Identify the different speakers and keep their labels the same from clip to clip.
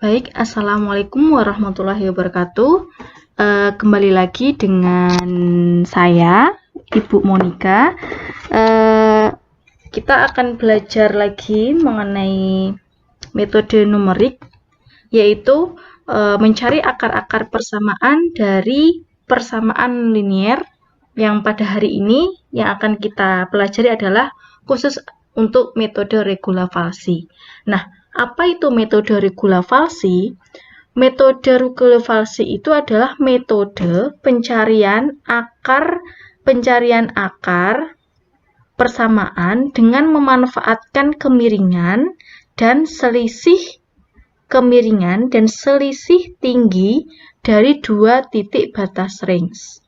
Speaker 1: Baik, Assalamualaikum warahmatullahi wabarakatuh. Kembali lagi dengan saya, Ibu Monika. Kita akan belajar lagi mengenai metode numerik, yaitu mencari akar-akar persamaan dari persamaan linier, yang pada hari ini yang akan kita pelajari adalah khusus untuk metode regula falsi. Nah, apa itu metode regula falsi? Metode regula falsi itu adalah metode pencarian akar persamaan dengan memanfaatkan kemiringan dan selisih tinggi dari dua titik batas range.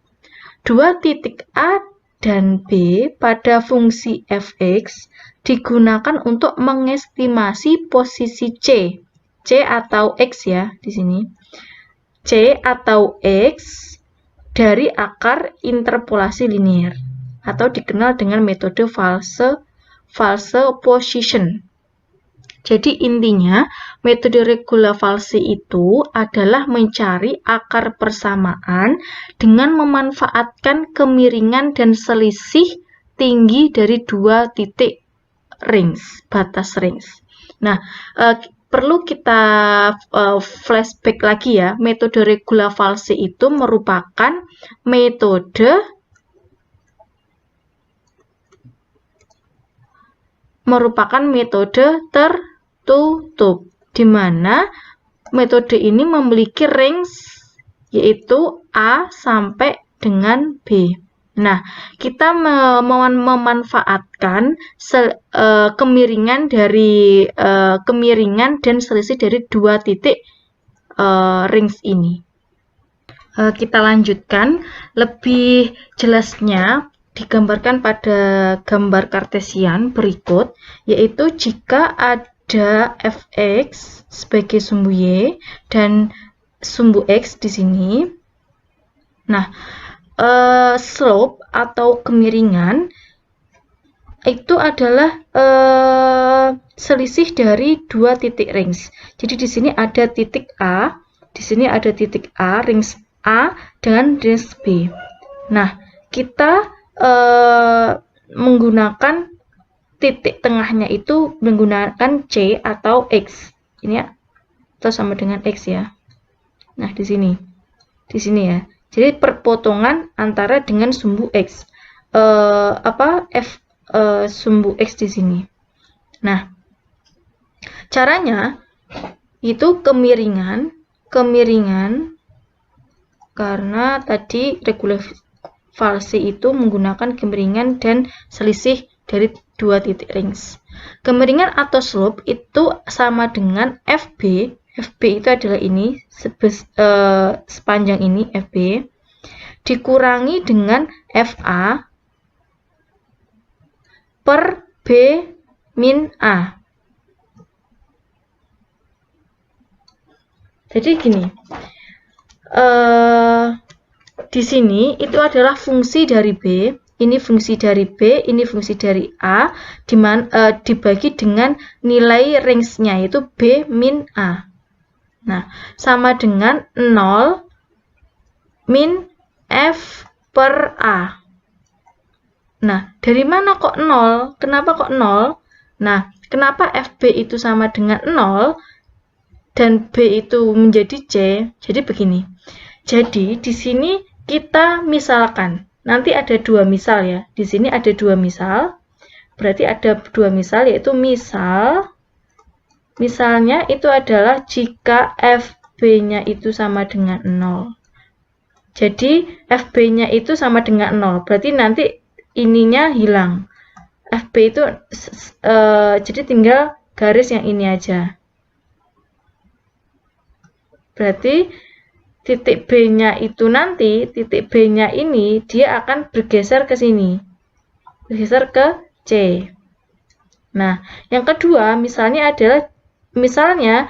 Speaker 1: Dua titik A dan B pada fungsi fx digunakan untuk mengestimasi posisi C atau X ya di sini. C atau X dari akar interpolasi linier atau dikenal dengan metode false position. Jadi intinya metode regula falsi itu adalah mencari akar persamaan dengan memanfaatkan kemiringan dan selisih tinggi dari dua titik batas range. Nah, perlu kita flashback lagi ya, metode regula falsi itu merupakan metode tertutup, di mana metode ini memiliki range yaitu A sampai dengan B. Nah, kita memanfaatkan kemiringan dan selisih dari dua titik range ini. Kita lanjutkan, lebih jelasnya digambarkan pada gambar kartesian berikut, yaitu jika ada fx sebagai sumbu y dan sumbu x di sini. Nah, slope atau kemiringan itu adalah selisih dari dua titik range. Jadi di sini ada titik A, di sini ada titik A, range A dengan range B. Nah, kita menggunakan titik tengahnya itu menggunakan C atau X. Ini ya, atau sama dengan X ya. Nah, di sini ya. Jadi perpotongan antara dengan sumbu X. Sumbu X di sini. Nah, caranya itu kemiringan karena tadi regula falsi itu menggunakan kemiringan dan selisih dari dua titik range. Kemiringan atau slope itu sama dengan FB. FB itu adalah ini, sepanjang ini FB, dikurangi dengan FA per B min A. Jadi gini, di sini itu adalah fungsi dari B, ini fungsi dari B, ini fungsi dari A, dibagi dengan nilai range-nya yaitu B min A. Nah, sama dengan 0 min F per A. Nah, dari mana kok 0? Kenapa kok 0? Nah, kenapa FB itu sama dengan 0 dan B itu menjadi C? Jadi begini. Jadi di sini kita misalkan, nanti ada dua misal ya. Di sini ada dua misal. Berarti ada dua misal, yaitu misalnya itu adalah jika FB-nya itu sama dengan 0. Jadi FB-nya itu sama dengan 0. Berarti nanti ininya hilang. FB itu jadi tinggal garis yang ini aja. Berarti titik B-nya itu nanti, titik B-nya ini dia akan bergeser ke sini. Bergeser ke C. Nah, yang kedua misalnya adalah FA-nya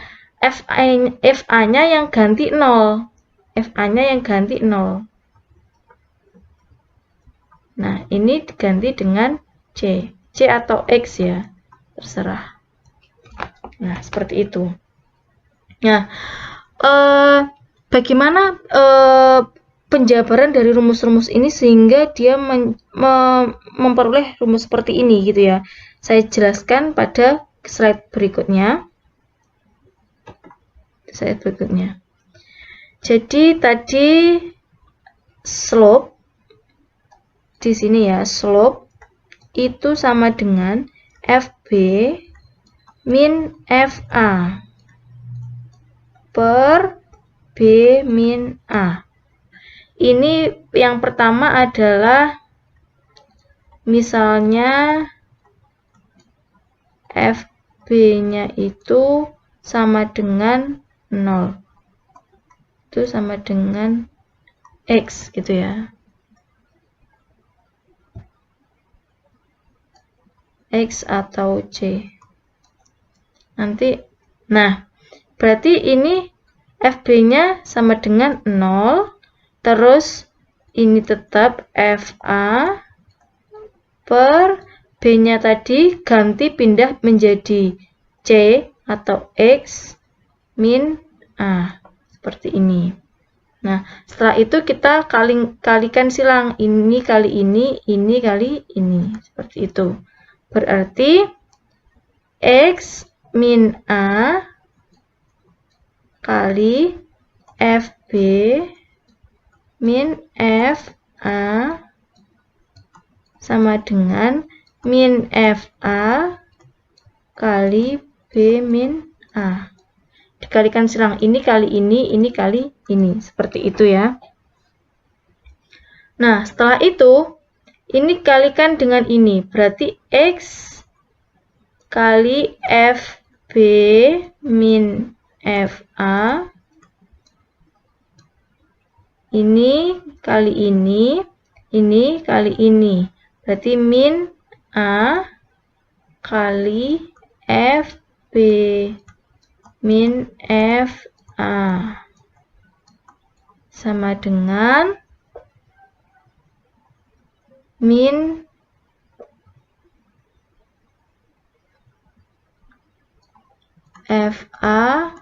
Speaker 1: yang ganti 0. FA-nya yang ganti 0. Nah, ini diganti dengan C. C atau X ya. Terserah. Nah, seperti itu. Nah, bagaimana penjabaran dari rumus-rumus ini sehingga dia memperoleh rumus seperti ini gitu ya. Saya jelaskan pada slide berikutnya. Jadi tadi slope di sini ya, slope itu sama dengan FB min FA per B min A. Ini yang pertama adalah misalnya FB-nya itu sama dengan 0. Itu sama dengan X gitu ya. X atau C. Nanti, nah, berarti ini FB-nya sama dengan 0. Terus ini tetap FA per B-nya tadi ganti pindah menjadi C atau X min A. Seperti ini. Nah, setelah itu kita kalikan silang. Ini kali ini kali ini. Seperti itu. Berarti X min A kali FB min FA sama dengan min FA kali B min A. Dikalikan silang ini kali ini kali ini. Seperti itu ya. Nah, setelah itu, ini kalikan dengan ini. Berarti X kali FB min FA. Ini kali ini kali ini. Berarti min A kali FB min FA sama dengan min FA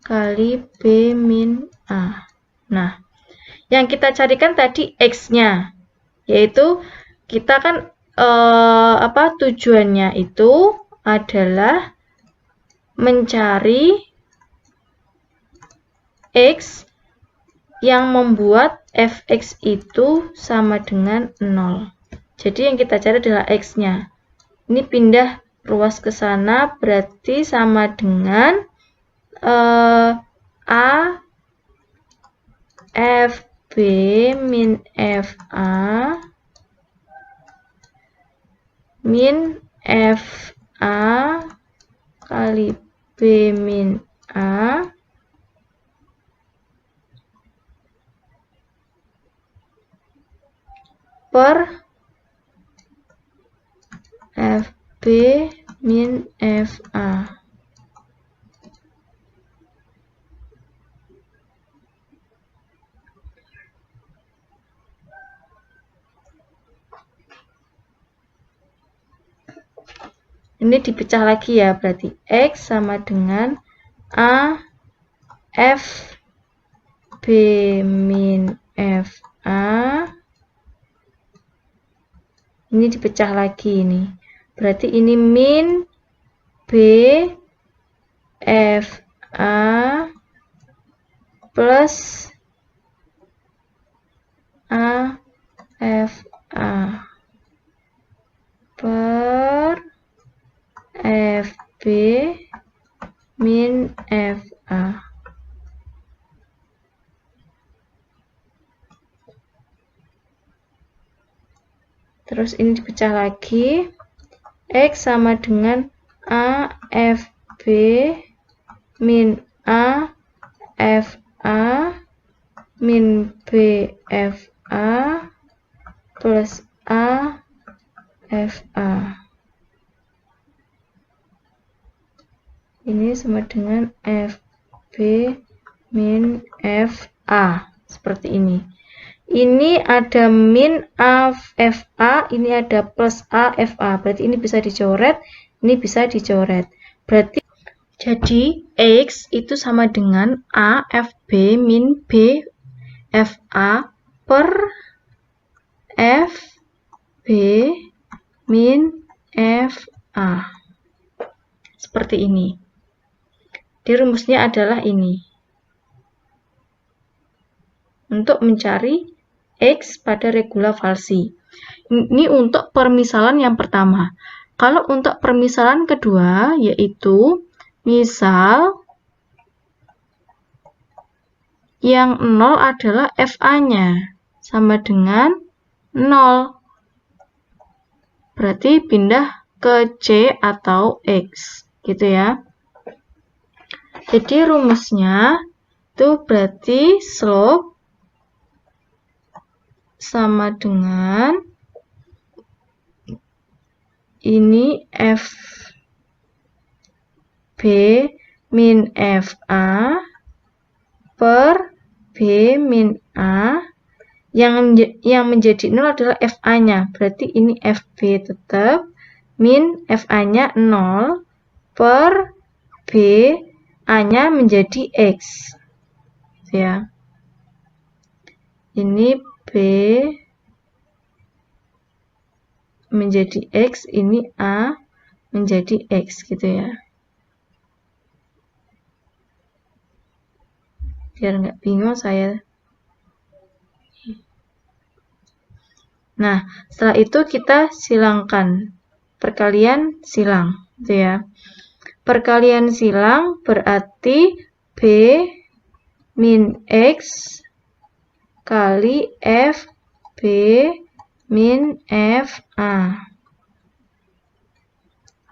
Speaker 1: kali B min A. Nah, yang kita carikan tadi X-nya, yaitu kita kan tujuannya itu adalah mencari X yang membuat Fx itu sama dengan 0. Jadi yang kita cari adalah X-nya. Ini pindah ruas ke sana, berarti sama dengan A FB min FA min FA kali B min A per FB min FA. Ini dipecah lagi ya, berarti X sama dengan A FB min FA. Ini dipecah lagi ini. Berarti ini min B FA plus A FA per FB min FA. Terus ini dipecah lagi. X sama dengan A FB min A FA min B FA plus A FA. Ini sama dengan FB min FA. Seperti ini. Ini ada min A FA, ini ada plus A FA. Berarti ini bisa dicoret, ini bisa dicoret. Berarti Jadi X itu sama dengan A FB min B FA per FB min FA. Seperti ini. Jadi rumusnya adalah ini. Untuk mencari X pada regula Falsi. Ini untuk permisalan yang pertama. Kalau untuk permisalan kedua, yaitu misal yang 0 adalah FA-nya sama dengan 0. Berarti pindah ke C atau X, gitu ya. Jadi rumusnya itu berarti slope sama dengan ini FB min FA per B min A. Yang menjadi 0 adalah FA-nya. Berarti ini FB tetap min FA-nya 0 per B A-nya menjadi X. Ya. Ini B menjadi X, ini A menjadi X gitu ya. Biar nggak bingung saya. Nah, setelah itu kita silangkan. Perkalian silang, gitu ya. Perkalian silang berarti B min X kali FB min FA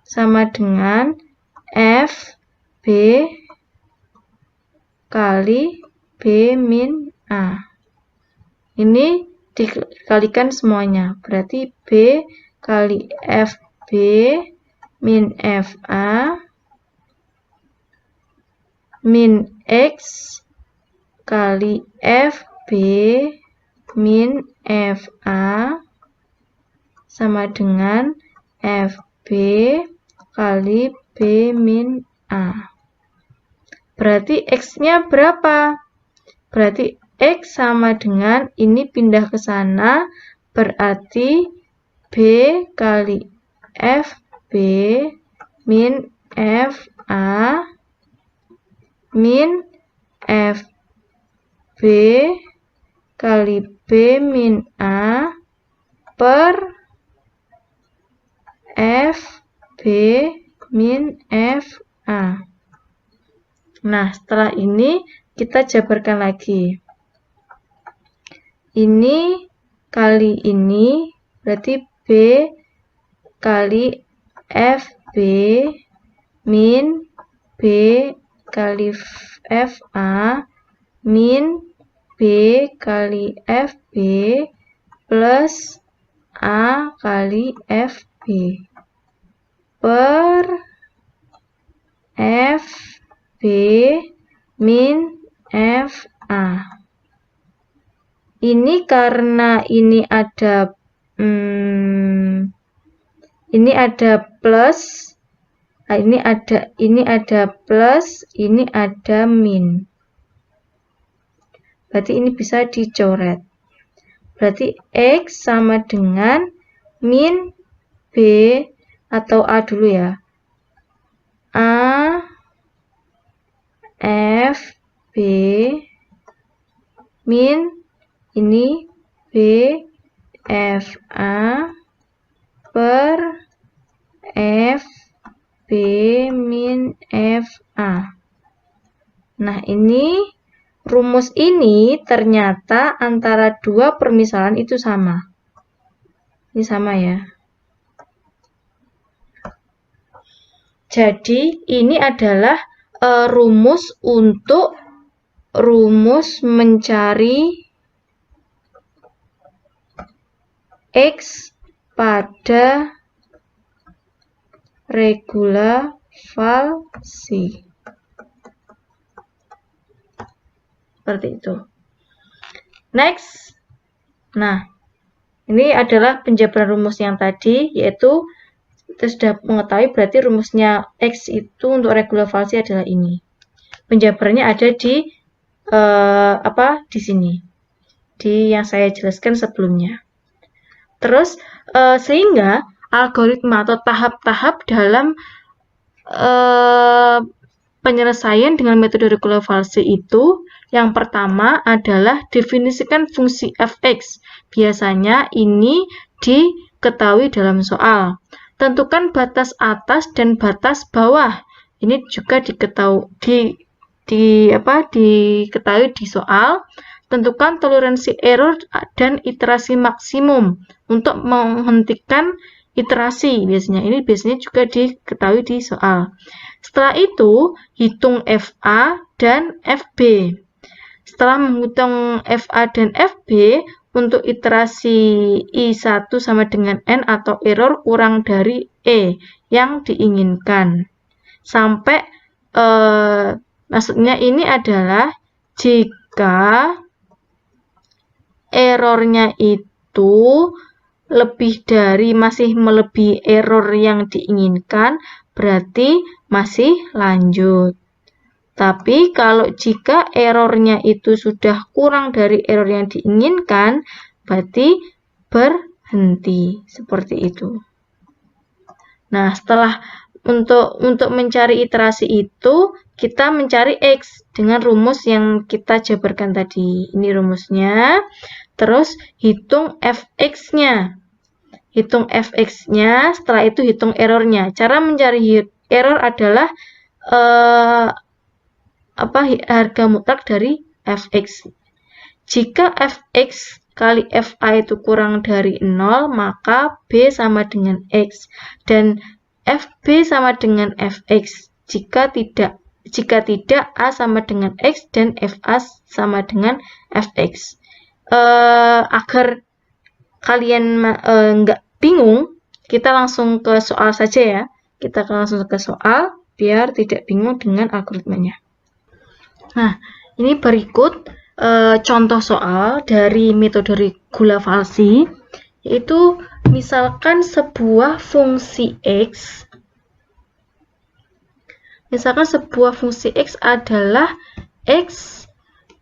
Speaker 1: sama dengan FB kali B min A. Ini dikalikan semuanya. Berarti B kali FB min FA min X kali FB min FA sama dengan FB kali B min A. Berarti X-nya berapa? Berarti X sama dengan ini pindah ke sana, berarti B kali FB min FA min FB kali B min A per FB min FA. Nah, setelah ini kita jabarkan lagi. Ini kali ini berarti B kali FB min B kali FA min B kali FB plus A kali FB per FB min FA. Ini karena ini ada plus, nah ini ada plus, ini ada min. Berarti ini bisa dicoret. Berarti X sama dengan min B atau A dulu ya. A F B min ini B F A per F B min F A. Nah, ini rumus ini ternyata antara dua permisalan itu sama. Ini sama ya. Jadi ini adalah rumus untuk mencari X pada regula Falsi. Seperti itu. Next. Nah, ini adalah penjabaran rumus yang tadi, yaitu Kita sudah mengetahui berarti rumusnya X itu untuk regular falsi adalah ini. Penjabarannya ada di di sini. Di yang saya jelaskan sebelumnya. Terus sehingga algoritma atau tahap-tahap dalam penyelesaian dengan metode regular falsi itu, yang pertama adalah definisikan fungsi fx. Biasanya ini diketahui dalam soal. Tentukan batas atas dan batas bawah. Ini juga diketahui di soal. Tentukan toleransi error dan iterasi maksimum untuk menghentikan iterasi. Ini biasanya juga diketahui di soal. Setelah itu, hitung FA dan FB. Setelah menghitung FA dan FB, untuk iterasi I1 sama dengan N atau error kurang dari E yang diinginkan. Sampai, maksudnya ini adalah jika errornya itu masih melebihi error yang diinginkan, berarti masih lanjut. Tapi kalau jika errornya itu sudah kurang dari error yang diinginkan, berarti berhenti. Seperti itu. Nah, setelah untuk mencari iterasi itu, kita mencari X dengan rumus yang kita jabarkan tadi. Ini rumusnya. Terus hitung fx-nya. Hitung fx-nya, setelah itu hitung errornya. Cara mencari error adalah harga mutlak dari fx. Jika fx kali fa itu kurang dari 0, maka b sama dengan x. Dan fb sama dengan fx. Jika tidak, a sama dengan x dan fa sama dengan fx. Agar kalian nggak bingung, kita langsung ke soal saja ya. Kita langsung ke soal biar tidak bingung dengan algoritmanya. Nah, ini berikut contoh soal dari metode regular falsi, yaitu misalkan sebuah fungsi X. Misalkan sebuah fungsi X adalah X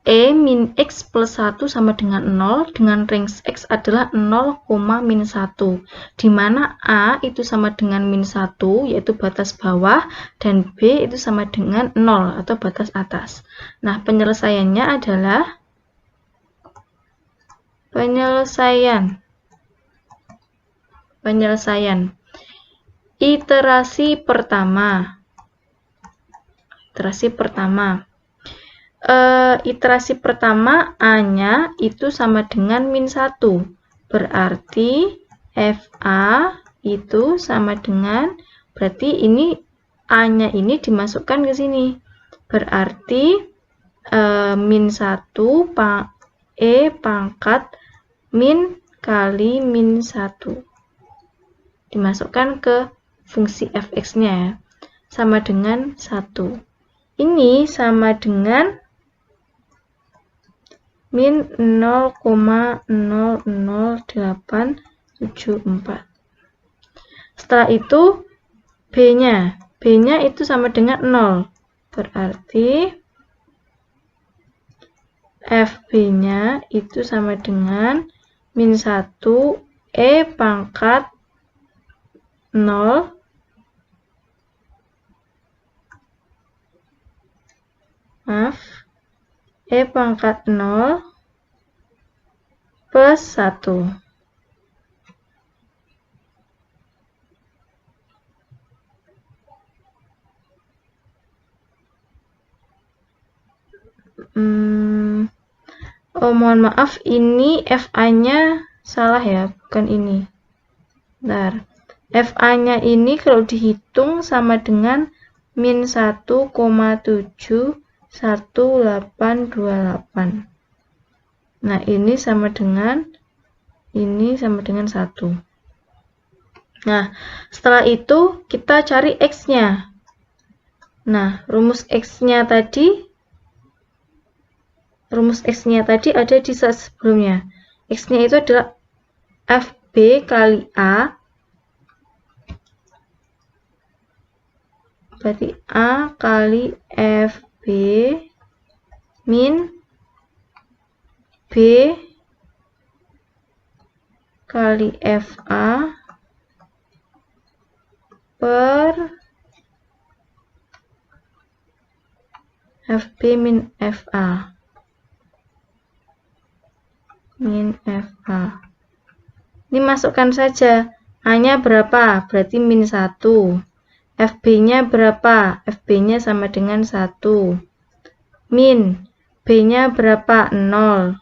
Speaker 1: E min X plus 1 sama dengan 0, dengan range X adalah 0, min 1, di mana A itu sama dengan min 1, yaitu batas bawah, dan B itu sama dengan 0, atau batas atas. Nah, penyelesaiannya adalah penyelesaian. Iterasi pertama. Iterasi pertama A-nya itu sama dengan min 1. Berarti FA itu sama dengan, berarti ini A-nya ini dimasukkan ke sini. Berarti min 1 E pangkat min kali min 1. Dimasukkan ke fungsi fx-nya ya. Sama dengan 1. Ini sama dengan min 0,00874. Setelah itu B-nya itu sama dengan 0. Berarti FB-nya itu sama dengan min 1 E pangkat 0 E pangkat 0 plus 1. Mohon maaf, ini FA-nya salah ya, bukan ini. Bentar. FA-nya ini kalau dihitung sama dengan min 1,71828. Nah, ini sama dengan 1. Nah, setelah itu kita cari X-nya. Nah, rumus X-nya tadi ada di slide sebelumnya. X-nya itu adalah FB kali A berarti A kali FB min B kali FA per FB min FA ini masukkan saja. A nya berapa? Berarti min 1. FB nya berapa? FB nya sama dengan 1. Min B nya berapa? 0.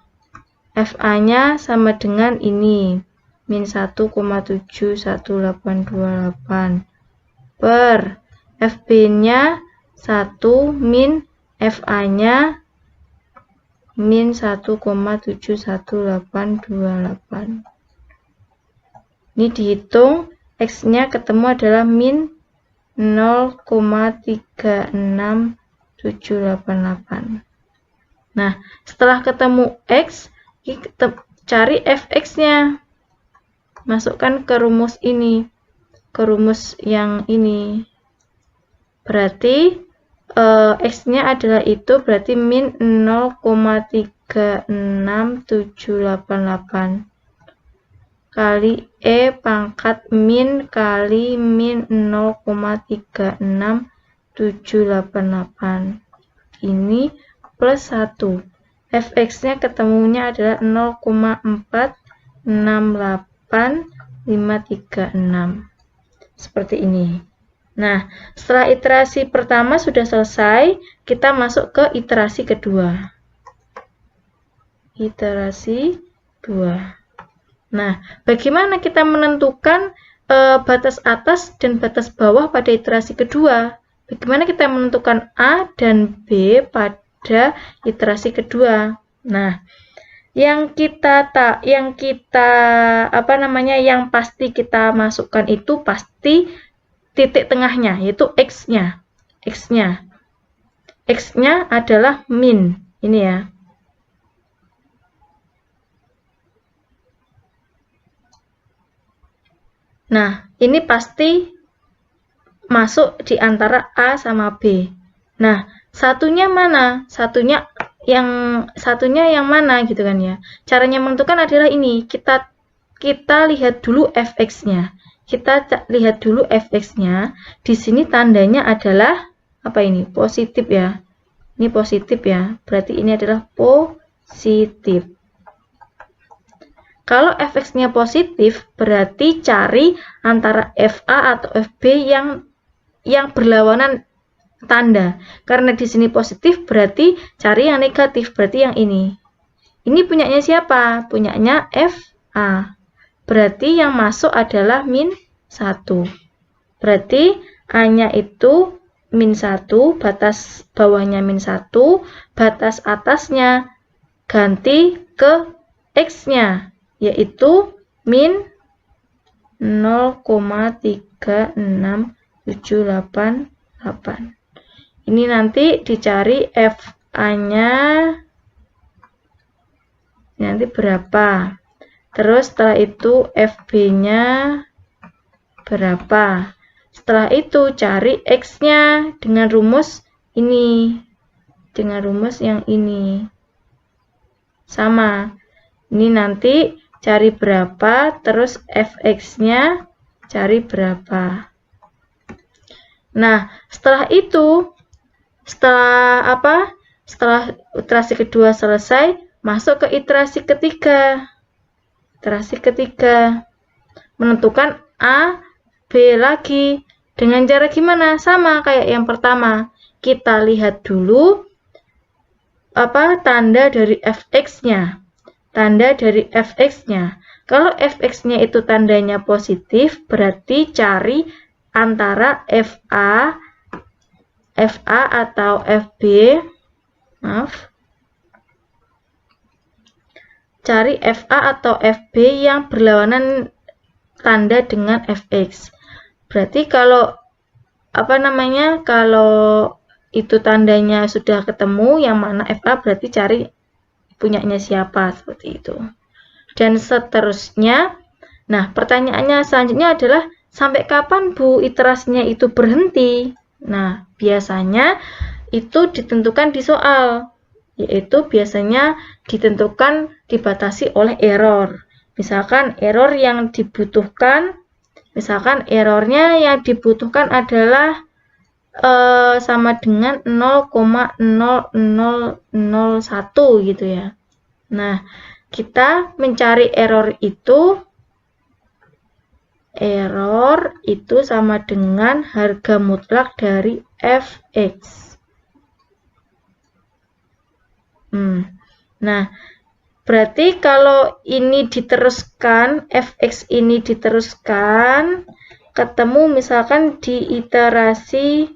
Speaker 1: FA nya sama dengan ini, min 1,71828 per FB nya 1 min FA nya min 1,71828. Ini dihitung, X nya ketemu adalah min 0,36788. Nah, setelah ketemu X, kita cari Fx nya, masukkan ke rumus ini, ke rumus yang ini. Berarti X nya adalah itu, berarti min 0,36788 kali E pangkat min kali min 0,36788 ini plus 1. Fx nya ketemunya adalah 0,468536 seperti ini. Nah, setelah iterasi pertama sudah selesai, kita masuk ke iterasi kedua. Iterasi 2. Nah, bagaimana kita menentukan batas atas dan batas bawah pada iterasi kedua? Bagaimana kita menentukan A dan B pada iterasi kedua? Nah, yang pasti kita masukkan itu pasti titik tengahnya, yaitu X-nya. X-nya adalah min. Ini ya. Nah, ini pasti masuk di antara A sama B. Nah, satunya mana? Satunya yang mana gitu kan ya. Caranya menentukan adalah ini. Kita lihat dulu Fx-nya. Kita lihat dulu Fx-nya. Di sini tandanya adalah apa ini? Positif ya. Ini positif ya. Berarti ini adalah positif. Kalau Fx-nya positif, berarti cari antara FA atau FB yang berlawanan tanda. Karena di sini positif, berarti cari yang negatif, berarti yang ini. Ini punyanya siapa? Punyanya FA. Berarti yang masuk adalah min 1. Berarti A-nya itu min 1, batas bawahnya min 1, batas atasnya ganti ke X-nya, yaitu min 0,36788. Ini nanti dicari FA-nya nanti berapa. Terus setelah itu FB-nya berapa. Setelah itu cari X-nya dengan rumus ini. Dengan rumus yang ini. Sama. Ini nanti cari berapa, terus Fx-nya cari berapa. Nah, setelah itu, setelah iterasi kedua selesai, masuk ke iterasi ketiga. Iterasi ketiga, menentukan A, B lagi. Dengan cara gimana? Sama kayak yang pertama. Kita lihat dulu tanda dari Fx-nya. Tanda dari Fx-nya. Kalau Fx-nya itu tandanya positif, berarti cari antara FA atau FB. Cari FA atau FB yang berlawanan tanda dengan Fx. Berarti kalau kalau itu tandanya sudah ketemu, yang mana FA berarti cari punyanya siapa, seperti itu. Dan seterusnya. Nah, pertanyaannya selanjutnya adalah sampai kapan Bu iterasinya itu berhenti? Nah, biasanya itu ditentukan di soal, yaitu biasanya ditentukan dibatasi oleh error. Misalkan error yang dibutuhkan, misalkan errornya yang dibutuhkan adalah sama dengan 0,0001 gitu ya. Nah, kita mencari error itu sama dengan harga mutlak dari fx. Nah, berarti kalau ini diteruskan, fx ini diteruskan, ketemu misalkan di iterasi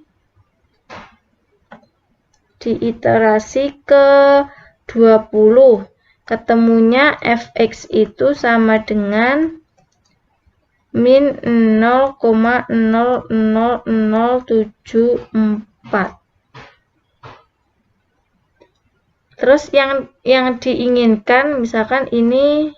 Speaker 1: ke 20, ketemunya fx itu sama dengan min 0,00074. Terus yang diinginkan misalkan ini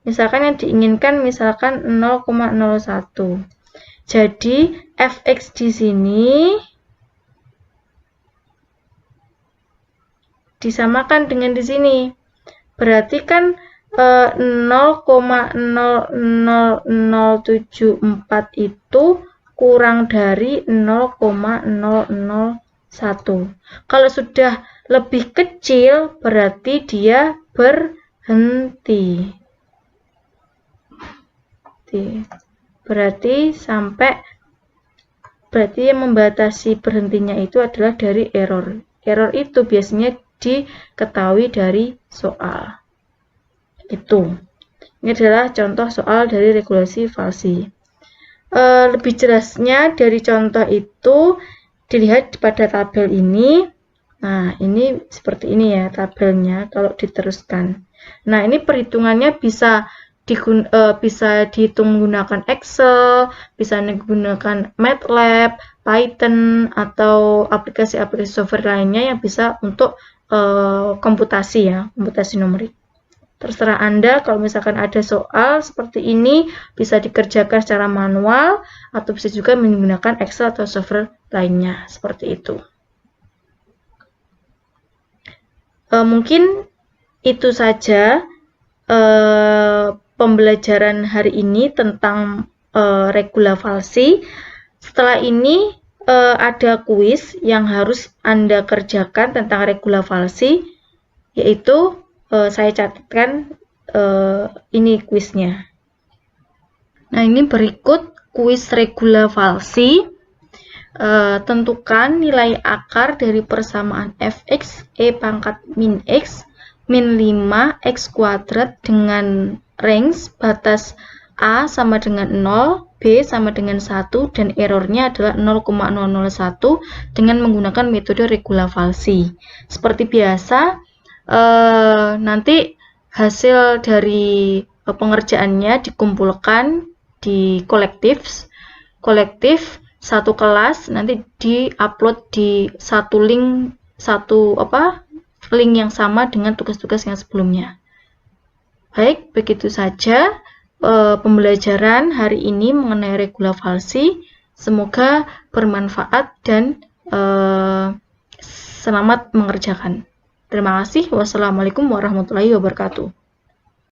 Speaker 1: misalkan yang diinginkan misalkan 0,01. Jadi fx di sini disamakan dengan di sini. Berarti kan 0,00074 itu kurang dari 0,001. Kalau sudah lebih kecil berarti dia berhenti. Berarti yang membatasi berhentinya itu adalah dari error. Error itu biasanya diketahui dari soal. Ini adalah contoh soal dari regulasi falsi. Lebih jelasnya dari contoh itu dilihat pada tabel ini. Nah, ini seperti ini ya tabelnya kalau diteruskan. Nah, ini perhitungannya bisa dihitung menggunakan Excel, bisa menggunakan MATLAB, Python, atau aplikasi-aplikasi software lainnya yang bisa untuk komputasi ya, komputasi numerik. Terserah Anda, kalau misalkan ada soal seperti ini, bisa dikerjakan secara manual, atau bisa juga menggunakan Excel atau software lainnya, seperti itu. Mungkin itu saja pembelajaran hari ini tentang regula falsi. Setelah ini ada kuis yang harus Anda kerjakan tentang regula falsi, yaitu saya catatkan ini kuisnya. Nah, ini berikut kuis regula falsi. Tentukan nilai akar dari persamaan fx e pangkat min x min 5 x kuadrat dengan range batas A sama dengan 0, B sama dengan 1, dan errornya adalah 0,001 dengan menggunakan metode regula falsi. Seperti biasa, nanti hasil dari pengerjaannya dikumpulkan di kolektif satu kelas, nanti di-upload di link yang sama dengan tugas-tugas yang sebelumnya. Baik, begitu saja pembelajaran hari ini mengenai regula falsi. Semoga bermanfaat dan selamat mengerjakan. Terima kasih. Wassalamualaikum warahmatullahi wabarakatuh.